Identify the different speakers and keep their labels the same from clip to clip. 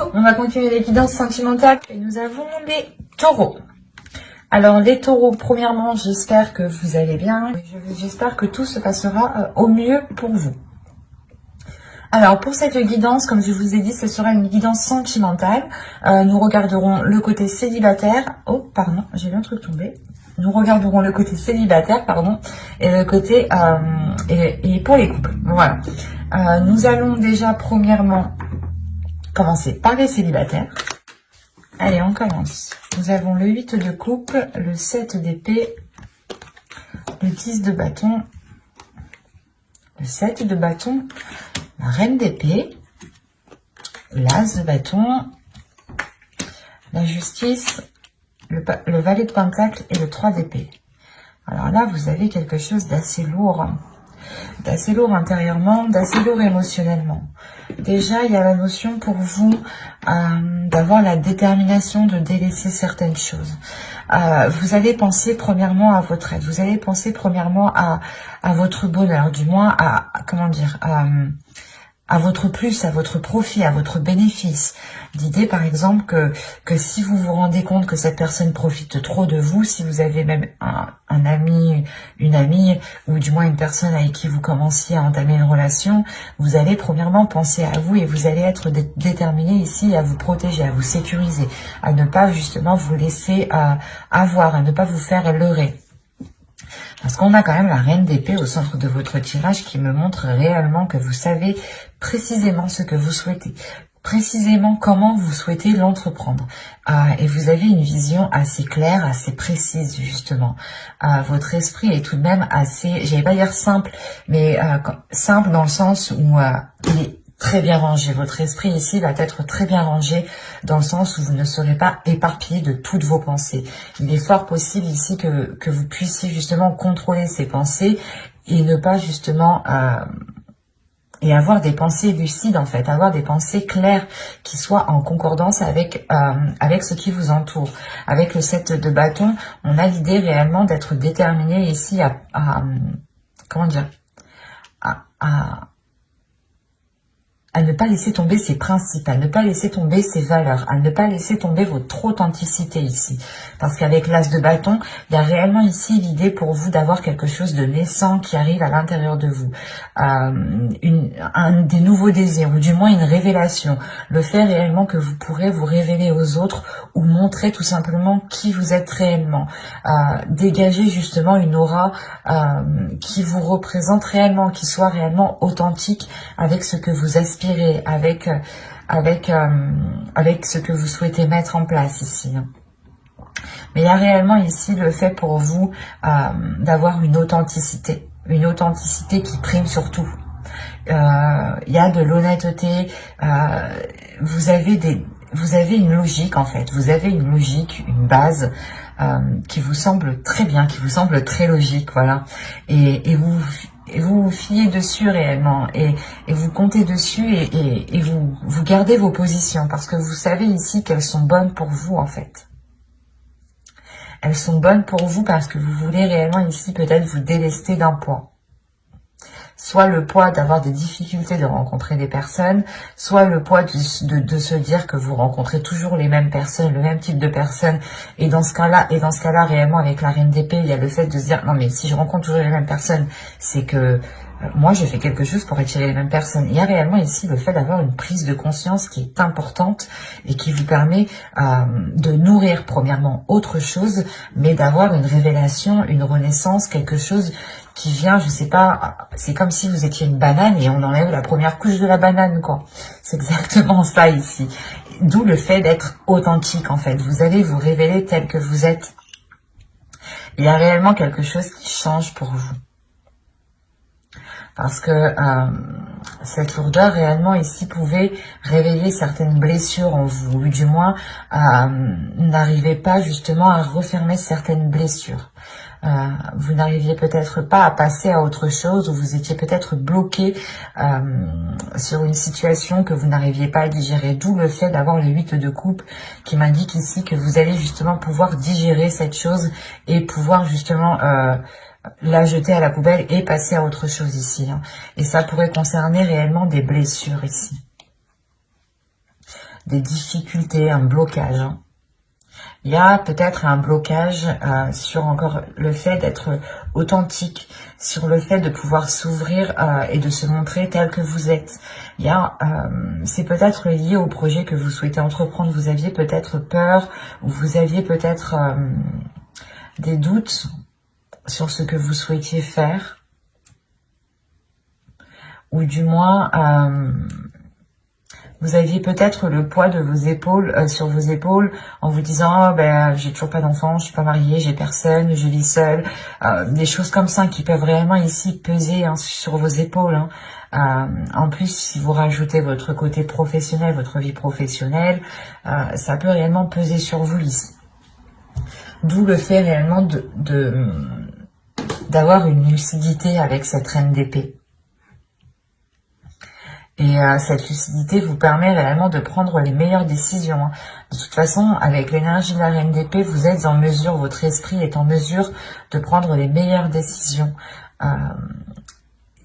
Speaker 1: On va continuer les guidances sentimentales et nous avons les taureaux. Alors les taureaux, premièrement, j'espère que vous allez bien. J'espère que tout se passera au mieux pour vous. Alors pour cette guidance, comme je vous ai dit, ce sera une guidance sentimentale. Nous regarderons le côté célibataire. Oh, pardon, j'ai vu un truc tomber. Nous regarderons le côté célibataire, pardon, et le côté et pour les couples. Voilà. Nous allons déjà premièrement commencer par les célibataires. Allez, on commence. Nous avons le 8 de coupe, le 7 d'épée, le 10 de bâton, le 7 de bâton, la reine d'épée, l'as de bâton, la justice, le valet de pentacle et le 3 d'épée. Alors là, vous avez quelque chose d'assez lourd intérieurement, d'assez lourd émotionnellement. Déjà, il y a la notion pour vous d'avoir la détermination de délaisser certaines choses. Vous allez penser premièrement à votre aide, vous allez penser premièrement à votre bonheur, du moins à votre plus, à votre profit, à votre bénéfice. L'idée, par exemple, que si vous vous rendez compte que cette personne profite trop de vous, si vous avez même un ami, une amie, ou du moins une personne avec qui vous commenciez à entamer une relation, vous allez premièrement penser à vous et vous allez être déterminé ici à vous protéger, à vous sécuriser, à ne pas justement vous laisser avoir, à ne pas vous faire leurrer. Parce qu'on a quand même la reine d'épée au centre de votre tirage qui me montre réellement que vous savez précisément ce que vous souhaitez, précisément comment vous souhaitez l'entreprendre. Et vous avez une vision assez claire, assez précise justement. Votre esprit est tout de même assez, j'allais pas dire simple, mais simple dans le sens où il est très bien rangé. Votre esprit ici va être très bien rangé dans le sens où vous ne serez pas éparpillé de toutes vos pensées. Il est fort possible ici que vous puissiez justement contrôler ces pensées et ne pas justement... et avoir des pensées lucides en fait, avoir des pensées claires qui soient en concordance avec ce qui vous entoure. Avec le 7 de bâton, on a l'idée réellement d'être déterminé ici comment dire, à ne pas laisser tomber ses principes, à ne pas laisser tomber ses valeurs, à ne pas laisser tomber votre authenticité ici. Parce qu'avec l'as de bâton, il y a réellement ici l'idée pour vous d'avoir quelque chose de naissant qui arrive à l'intérieur de vous. Des nouveaux désirs, ou du moins une révélation. Le fait réellement que vous pourrez vous révéler aux autres ou montrer tout simplement qui vous êtes réellement. Dégager justement une aura qui vous représente réellement, qui soit réellement authentique avec ce que vous aspirez, avec ce que vous souhaitez mettre en place ici. Mais il y a réellement ici le fait pour vous d'avoir une authenticité qui prime sur tout. Il y a de l'honnêteté, vous avez une logique en fait, vous avez une logique, une base qui vous semble très bien, qui vous semble très logique, voilà. Et vous vous fiez dessus réellement et vous comptez dessus et vous gardez vos positions parce que vous savez ici qu'elles sont bonnes pour vous en fait. Elles sont bonnes pour vous parce que vous voulez réellement ici peut-être vous délester d'un poids. Soit le poids d'avoir des difficultés de rencontrer des personnes, soit le poids de se dire que vous rencontrez toujours les mêmes personnes, le même type de personnes. Et dans ce cas-là, réellement, avec la reine d'épée, il y a le fait de se dire, non mais si je rencontre toujours les mêmes personnes, c'est que moi je fais quelque chose pour attirer les mêmes personnes. Il y a réellement ici le fait d'avoir une prise de conscience qui est importante et qui vous permet de nourrir premièrement autre chose, mais d'avoir une révélation, une renaissance, quelque chose qui vient, je sais pas, c'est comme si vous étiez une banane et on enlève la première couche de la banane, quoi. C'est exactement ça ici. D'où le fait d'être authentique, en fait. Vous allez vous révéler tel que vous êtes. Il y a réellement quelque chose qui change pour vous. Parce que cette lourdeur réellement ici pouvait révéler certaines blessures en vous, ou du moins n'arrivez pas justement à refermer certaines blessures. Vous n'arriviez peut-être pas à passer à autre chose, ou vous étiez peut-être bloqué sur une situation que vous n'arriviez pas à digérer, d'où le fait d'avoir le 8 de coupe qui m'indique ici que vous allez justement pouvoir digérer cette chose et pouvoir justement la jeter à la poubelle et passer à autre chose ici. Et ça pourrait concerner réellement des blessures ici. des difficultés, un blocage. Hein. Il y a peut-être un blocage sur encore le fait d'être authentique, sur le fait de pouvoir s'ouvrir et de se montrer tel que vous êtes. Il y a, c'est peut-être lié au projet que vous souhaitez entreprendre. Vous aviez peut-être peur ou vous aviez peut-être des doutes sur ce que vous souhaitiez faire, ou du moins vous aviez peut-être le poids de vos épaules sur vos épaules en vous disant oh, ben j'ai toujours pas d'enfant, je suis pas mariée, j'ai personne, je vis seule, des choses comme ça qui peuvent réellement ici peser hein, sur vos épaules. Hein. En plus, si vous rajoutez votre côté professionnel, votre vie professionnelle, ça peut réellement peser sur vous ici. D'où le fait réellement d'avoir une lucidité avec cette reine d'épée. Et cette lucidité vous permet réellement de prendre les meilleures décisions. Hein. De toute façon, avec l'énergie de la reine d'épée, vous êtes en mesure, votre esprit est en mesure de prendre les meilleures décisions.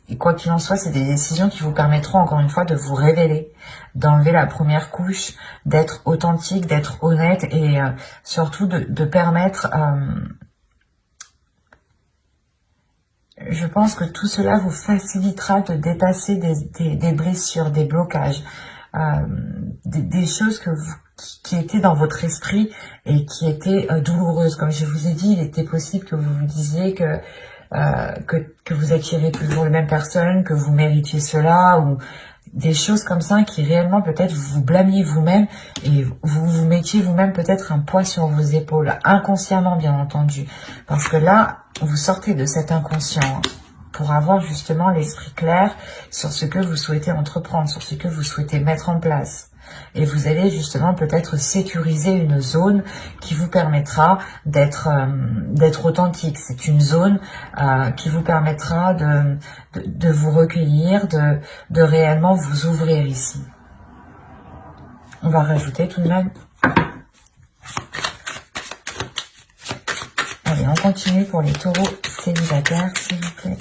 Speaker 1: Et quoi qu'il en soit, c'est des décisions qui vous permettront encore une fois de vous révéler, d'enlever la première couche, d'être authentique, d'être honnête et surtout de permettre... je pense que tout cela vous facilitera de dépasser des blessures, des blocages, des choses qui étaient dans votre esprit et qui étaient douloureuses. Comme je vous ai dit, il était possible que vous vous disiez que vous attirez toujours les mêmes personnes, que vous méritiez cela, ou des choses comme ça qui réellement peut-être vous blâmiez vous-même et vous vous mettiez vous-même peut-être un poids sur vos épaules, inconsciemment bien entendu. Parce que là, vous sortez de cet inconscient pour avoir justement l'esprit clair sur ce que vous souhaitez entreprendre, sur ce que vous souhaitez mettre en place. Et vous allez justement peut-être sécuriser une zone qui vous permettra d'être authentique. C'est une zone qui vous permettra de vous recueillir, de réellement vous ouvrir ici. On va rajouter tout de même. Allez, on continue pour les taureaux célibataires, s'il vous plaît.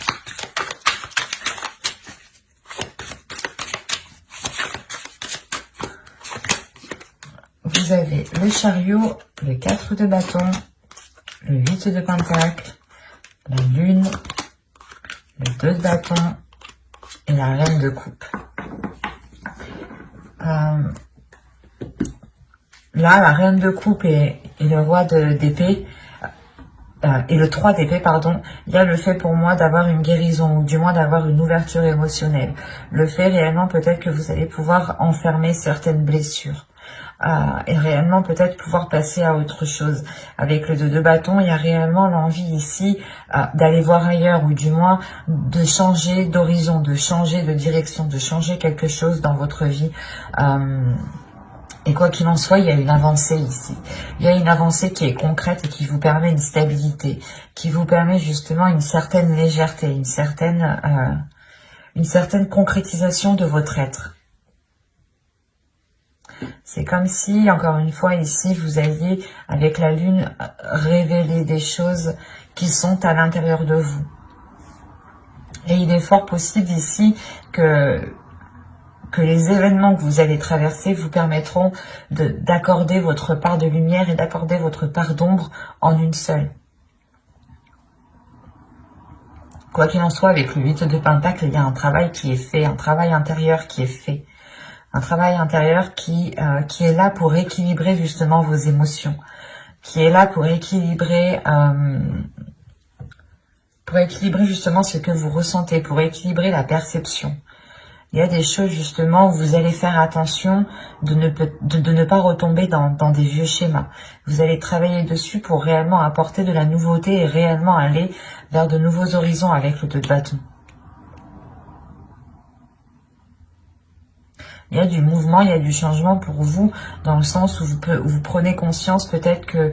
Speaker 1: Vous avez le chariot, le 4 de bâton, le 8 de pentacle, la lune, le 2 de bâton et la reine de coupe. Là, la reine de coupe et le roi d'épée, et le 3 d'épée, pardon, il y a le fait pour moi d'avoir une guérison, ou du moins d'avoir une ouverture émotionnelle. Le fait réellement peut-être que vous allez pouvoir enfermer certaines blessures. Et réellement peut-être pouvoir passer à autre chose. Avec le 2 de bâton, il y a réellement l'envie ici d'aller voir ailleurs, ou du moins de changer d'horizon, de changer de direction, de changer quelque chose dans votre vie. Et quoi qu'il en soit, il y a une avancée ici. Il y a une avancée qui est concrète et qui vous permet une stabilité, qui vous permet justement une certaine légèreté, une certaine concrétisation de votre être. C'est comme si, encore une fois, ici, vous alliez, avec la lune, révéler des choses qui sont à l'intérieur de vous. Et il est fort possible ici que les événements que vous allez traverser vous permettront d'accorder votre part de lumière et d'accorder votre part d'ombre en une seule. Quoi qu'il en soit, avec le 8 de pentacle, il y a un travail qui est fait, un travail intérieur qui est fait. Un travail intérieur qui est là pour équilibrer justement vos émotions, qui est là pour équilibrer justement ce que vous ressentez, pour équilibrer la perception. Il y a des choses justement où vous allez faire attention de ne pas retomber dans des vieux schémas. Vous allez travailler dessus pour réellement apporter de la nouveauté et réellement aller vers de nouveaux horizons avec le 2 de bâton. Il y a du mouvement, il y a du changement pour vous, dans le sens où vous prenez conscience peut-être que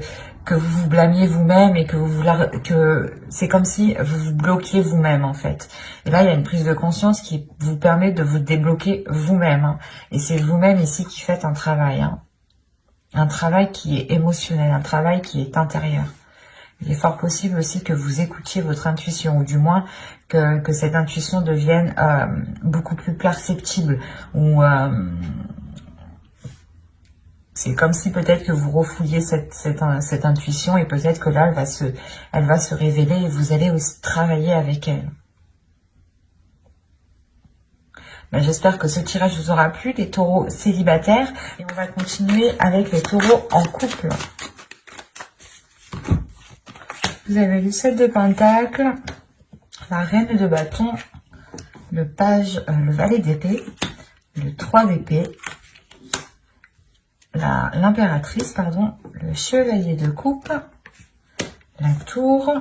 Speaker 1: vous vous blâmiez vous-même et que c'est comme si vous vous bloquiez vous-même en fait. Et là, il y a une prise de conscience qui vous permet de vous débloquer vous-même. Hein. Et c'est vous-même ici qui faites un travail. Hein. Un travail qui est émotionnel, un travail qui est intérieur. Il est fort possible aussi que vous écoutiez votre intuition, ou du moins que cette intuition devienne beaucoup plus perceptible, ou C'est comme si peut-être que vous refouliez cette intuition et peut-être que là, elle va se révéler et vous allez aussi travailler avec elle. Ben, j'espère que ce tirage vous aura plu, les taureaux célibataires. Et on va continuer avec les taureaux en couple. Vous avez le 7 de Pentacle, la Reine de Bâton, le Valet d'épée, le 3 d'épée, l'impératrice, pardon, le Chevalier de coupe, la Tour,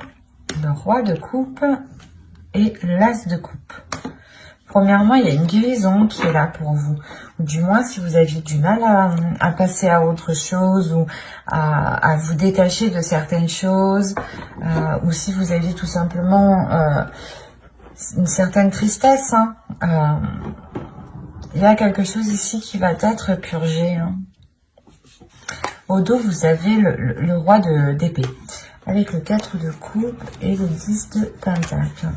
Speaker 1: le Roi de coupe et l'As de coupe. Premièrement, il y a une guérison qui est là pour vous. Ou du moins, si vous aviez du mal à passer à autre chose ou à vous détacher de certaines choses, ou si vous aviez tout simplement une certaine tristesse, hein, il y a quelque chose ici qui va être purgé. Hein. Au dos, vous avez le Roi d'épée, avec le 4 de coupe et le 10 de Pentacle.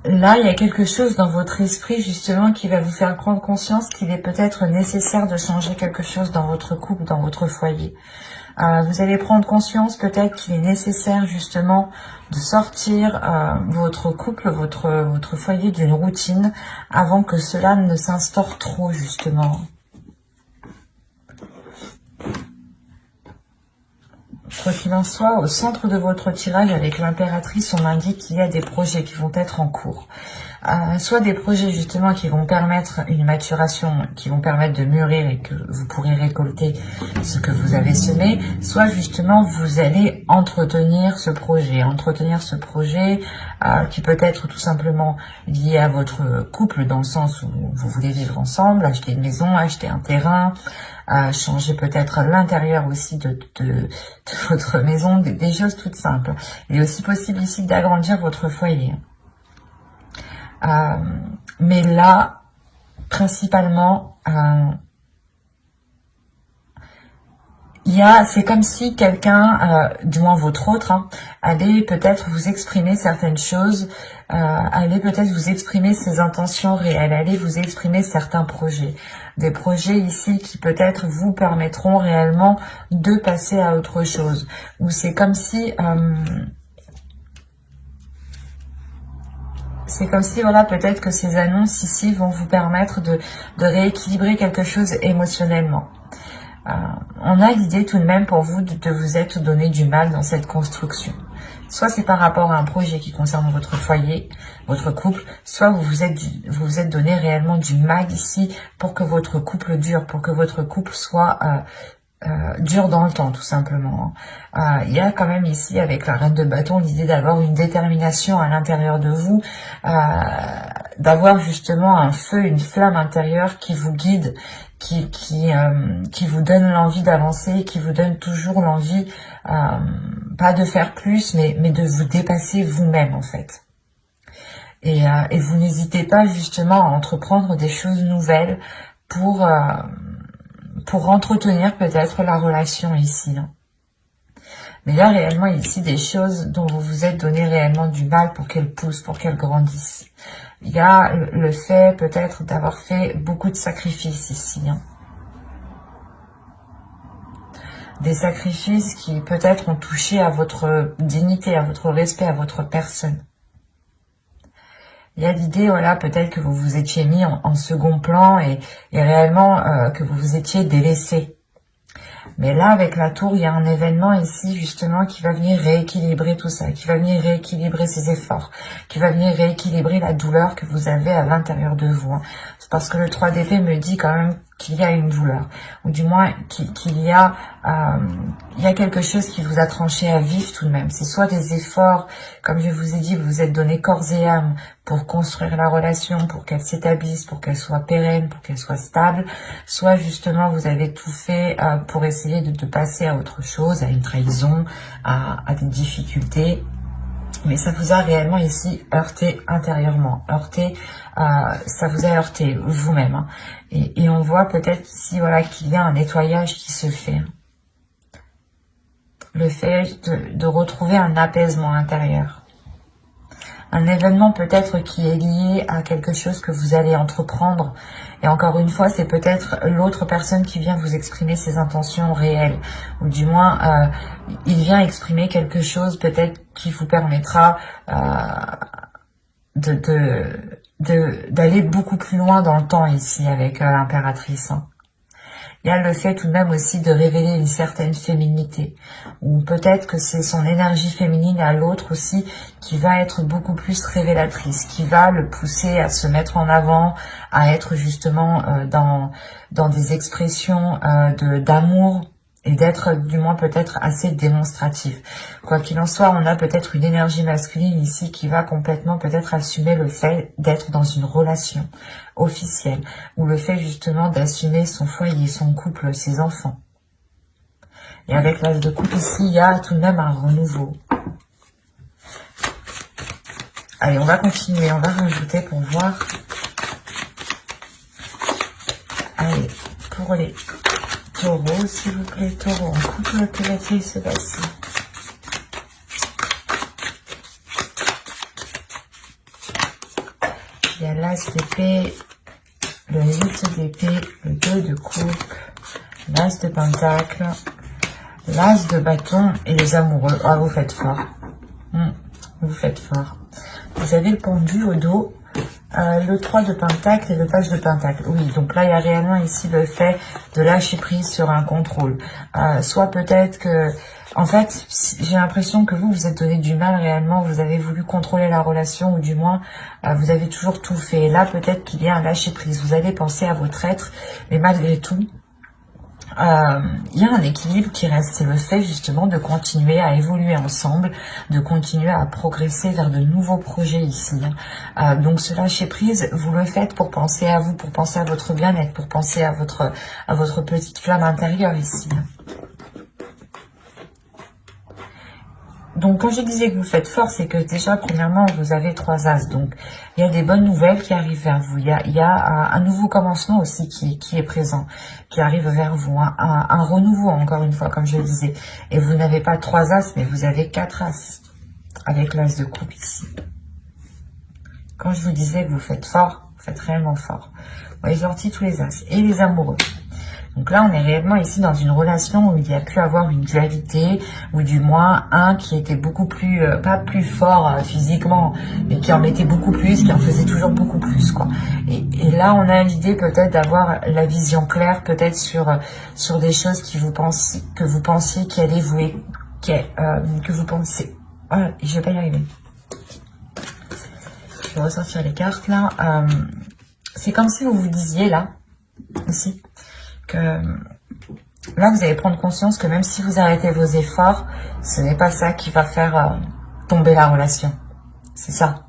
Speaker 1: Là, il y a quelque chose dans votre esprit, justement, qui va vous faire prendre conscience qu'il est peut-être nécessaire de changer quelque chose dans votre couple, dans votre foyer. Vous allez prendre conscience peut-être qu'il est nécessaire, justement, de sortir votre couple, votre foyer d'une routine avant que cela ne s'instaure trop, justement. Quoi qu'il en soit, au centre de votre tirage avec l'impératrice, on indique qu'il y a des projets qui vont être en cours. Soit des projets justement qui vont permettre une maturation, qui vont permettre de mûrir et que vous pourrez récolter ce que vous avez semé, soit justement vous allez entretenir ce projet qui peut être tout simplement lié à votre couple dans le sens où vous voulez vivre ensemble, acheter une maison, acheter un terrain, changer peut-être l'intérieur aussi de votre maison, des choses toutes simples. Il est aussi possible ici d'agrandir votre foyer. Mais là, principalement, c'est comme si quelqu'un, du moins votre autre, hein, allait peut-être vous exprimer certaines choses, allait peut-être vous exprimer ses intentions réelles, allait vous exprimer certains projets. Des projets ici qui peut-être vous permettront réellement de passer à autre chose. Ou c'est comme si... voilà, peut-être que ces annonces ici vont vous permettre de rééquilibrer quelque chose émotionnellement. On a l'idée tout de même pour vous de vous être donné du mal dans cette construction. Soit c'est par rapport à un projet qui concerne votre foyer, votre couple, soit vous vous êtes donné réellement du mal ici pour que votre couple dure, pour que votre couple soit dure dans le temps, tout simplement. Il y a quand même ici, avec la Reine de Bâton, l'idée d'avoir une détermination à l'intérieur de vous, d'avoir justement un feu, une flamme intérieure qui vous guide, qui vous donne l'envie d'avancer, qui vous donne toujours l'envie, pas de faire plus, mais de vous dépasser vous-même, en fait. Et vous n'hésitez pas justement à entreprendre des choses nouvelles pour entretenir peut-être la relation ici. Hein. Mais il y a réellement ici des choses dont vous vous êtes donné réellement du mal pour qu'elles poussent, pour qu'elles grandissent. Il y a le fait peut-être d'avoir fait beaucoup de sacrifices ici. Hein. Des sacrifices qui peut-être ont touché à votre dignité, à votre respect, à votre personne. Il y a l'idée, voilà, peut-être que vous vous étiez mis en second plan et réellement que vous vous étiez délaissé. Mais là, avec la tour, il y a un événement ici, justement, qui va venir rééquilibrer tout ça, qui va venir rééquilibrer ses efforts, qui va venir rééquilibrer la douleur que vous avez à l'intérieur de vous. Hein. C'est parce que le 3 d'épée me dit quand même qu'il y a une douleur, ou du moins qu'il y a quelque chose qui vous a tranché à vif tout de même. C'est soit des efforts, comme je vous ai dit, vous vous êtes donné corps et âme pour construire la relation, pour qu'elle s'établisse, pour qu'elle soit pérenne, pour qu'elle soit stable, soit justement vous avez tout fait pour essayer de passer à autre chose, à une trahison, à des difficultés. Mais ça vous a réellement ici heurté intérieurement, ça vous a heurté vous-même. Hein. Et on voit peut-être ici, voilà, qu'il y a un nettoyage qui se fait. Le fait de retrouver un apaisement intérieur. Un événement peut-être qui est lié à quelque chose que vous allez entreprendre. Et encore une fois, c'est peut-être l'autre personne qui vient vous exprimer ses intentions réelles. Ou du moins, il vient exprimer quelque chose peut-être qui vous permettra d'aller beaucoup plus loin dans le temps ici avec l'impératrice. Il y a le fait tout de même aussi de révéler une certaine féminité, ou peut-être que c'est son énergie féminine à l'autre aussi qui va être beaucoup plus révélatrice, qui va le pousser à se mettre en avant, à être justement dans des expressions d'amour, et d'être du moins peut-être assez démonstratif. Quoi qu'il en soit, on a peut-être une énergie masculine ici qui va complètement peut-être assumer le fait d'être dans une relation officielle, ou le fait justement d'assumer son foyer, son couple, ses enfants. Et avec l'As de coupe ici, il y a tout de même un renouveau. Allez, on va continuer, on va rajouter pour voir. Allez, pour les taureaux, s'il vous plaît, taureau, en couple, que va-t-il se passer? Il y a l'As d'épée, le 8 d'épée, le 2 de coupe, l'As de pentacle, l'As de bâton et les amoureux. Ah, vous faites fort. Vous faites fort. Vous avez le pendu au dos, le 3 de pentacle et le page de pentacle. Oui, donc là, il y a réellement ici le fait de lâcher prise sur un contrôle. Soit peut-être que... En fait, j'ai l'impression que vous êtes donné du mal réellement, vous avez voulu contrôler la relation, ou du moins, vous avez toujours tout fait. Et là, peut-être qu'il y a un lâcher prise. Vous allez penser à votre être, mais malgré tout, il y a un équilibre qui reste, c'est le fait justement de continuer à évoluer ensemble, de continuer à progresser vers de nouveaux projets ici. Donc ce lâcher prise, vous le faites pour penser à vous, pour penser à votre bien-être, pour penser à votre petite flamme intérieure ici. Donc, quand je disais que vous faites fort, c'est que déjà, premièrement, vous avez 3 As. Donc, il y a des bonnes nouvelles qui arrivent vers vous. Il y a un nouveau commencement aussi qui est présent, qui arrive vers vous. Un renouveau, encore une fois, comme je le disais. Et vous n'avez pas 3 As, mais vous avez 4 As. Avec l'As de coupe ici. Quand je vous disais que vous faites fort, vous faites réellement fort. Vous avez sorti tous les As. Et les amoureux. Donc là, on est réellement ici dans une relation où il y a pu avoir une dualité, ou du moins un qui était beaucoup plus, pas plus fort physiquement, mais qui en mettait beaucoup plus, qui en faisait toujours beaucoup plus, quoi. Et là, on a l'idée peut-être d'avoir la vision claire, peut-être sur des choses que vous pensiez qui allaient vous, que vous pensez. Voilà, je vais pas y arriver. Je vais ressortir les cartes là. C'est comme si vous vous disiez là, ici, que là, vous allez prendre conscience que même si vous arrêtez vos efforts, ce n'est pas ça qui va faire tomber la relation. C'est ça.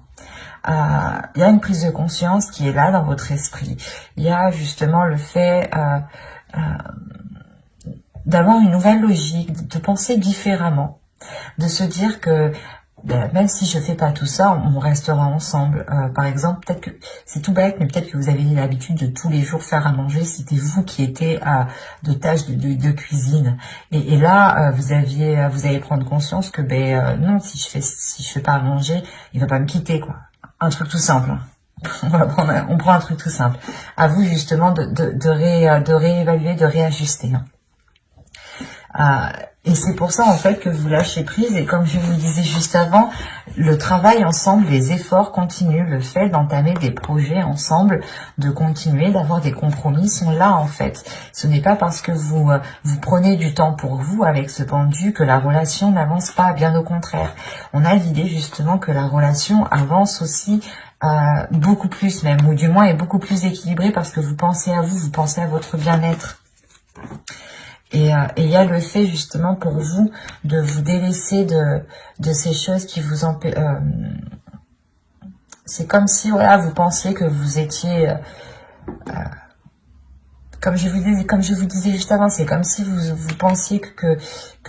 Speaker 1: Il y a une prise de conscience qui est là dans votre esprit. Il y a justement le fait d'avoir une nouvelle logique, de penser différemment, de se dire que même si je fais pas tout ça, on restera ensemble. Par exemple, peut-être que c'est tout bête, mais peut-être que vous avez l'habitude de tous les jours faire à manger. C'était vous qui étiez de tâches de cuisine. Et là, vous allez prendre conscience que non, si je fais pas à manger, il va pas me quitter, quoi. Un truc tout simple. On prend un truc tout simple. À vous justement de réévaluer, de réajuster. Et c'est pour ça en fait que vous lâchez prise, et comme je vous le disais juste avant, le travail ensemble, les efforts continuent, le fait d'entamer des projets ensemble, de continuer, d'avoir des compromis sont là en fait. Ce n'est pas parce que vous prenez du temps pour vous avec ce pendu que la relation n'avance pas, bien au contraire. On a l'idée justement que la relation avance aussi beaucoup plus même, ou du moins est beaucoup plus équilibrée parce que vous pensez à vous, vous pensez à votre bien-être. Et il y a le fait justement pour vous de vous délaisser de ces choses qui vous empêchent. C'est comme si voilà, vous pensiez que vous étiez... comme je vous disais juste avant, c'est comme si vous pensiez que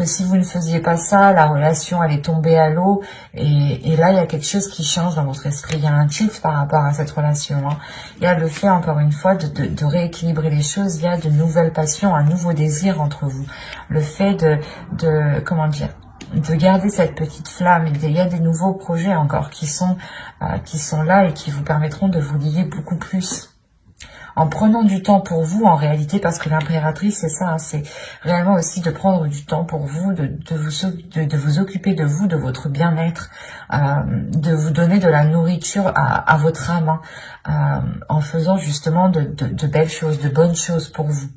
Speaker 1: si vous ne faisiez pas ça, la relation allait tomber à l'eau. Et là, il y a quelque chose qui change dans votre esprit. Il y a un tilt par rapport à cette relation. Il y a le fait, encore une fois, de rééquilibrer les choses. Il y a de nouvelles passions, un nouveau désir entre vous. Le fait comment dire, de garder cette petite flamme. Il y a des nouveaux projets encore qui sont là et qui vous permettront de vous lier beaucoup plus. En prenant du temps pour vous, en réalité, parce que l'impératrice, c'est ça, hein, c'est réellement aussi de prendre du temps pour vous, de vous occuper de vous, de votre bien-être, de vous donner de la nourriture à votre âme, hein, en faisant justement de belles choses, de bonnes choses pour vous,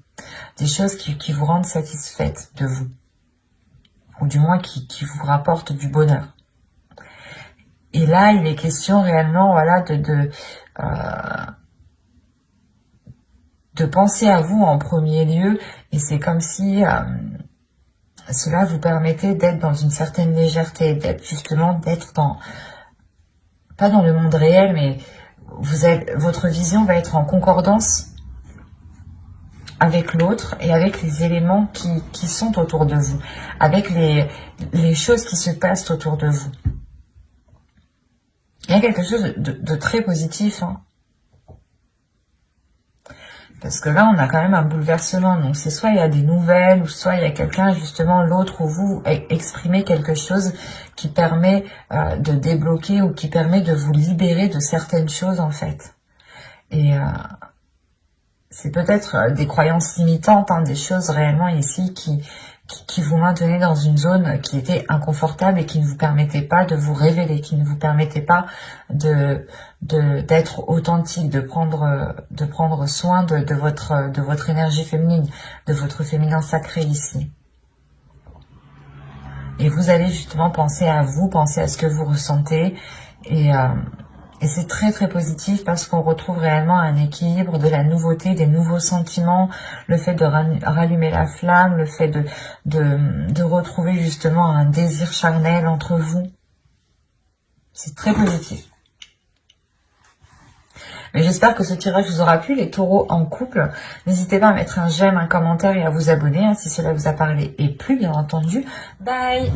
Speaker 1: des choses qui vous rendent satisfaite de vous, ou du moins qui vous rapportent du bonheur. Et là, il est question réellement, voilà, de penser à vous en premier lieu, et c'est comme si cela vous permettait d'être dans une certaine légèreté, d'être dans, pas dans le monde réel, mais votre vision va être en concordance avec l'autre et avec les éléments qui sont autour de vous, avec les choses qui se passent autour de vous. Il y a quelque chose de très positif, hein. Parce que là, on a quand même un bouleversement. Donc, c'est soit il y a des nouvelles, ou soit il y a quelqu'un, justement, l'autre ou vous, exprimer quelque chose qui permet de débloquer ou qui permet de vous libérer de certaines choses, en fait. Et c'est peut-être des croyances limitantes, hein, des choses réellement ici qui vous maintenaient dans une zone qui était inconfortable et qui ne vous permettait pas de vous révéler, qui ne vous permettait pas d'être authentique, de prendre soin de votre énergie féminine, de votre féminin sacré ici. Et vous allez justement penser à vous, penser à ce que vous ressentez, et c'est très très positif parce qu'on retrouve réellement un équilibre, de la nouveauté, des nouveaux sentiments, le fait de rallumer la flamme, le fait de retrouver justement un désir charnel entre vous. C'est très positif. Mais j'espère que ce tirage vous aura plu, les taureaux en couple. N'hésitez pas à mettre un j'aime, un commentaire et à vous abonner, hein, si cela vous a parlé et plu, bien entendu. Bye!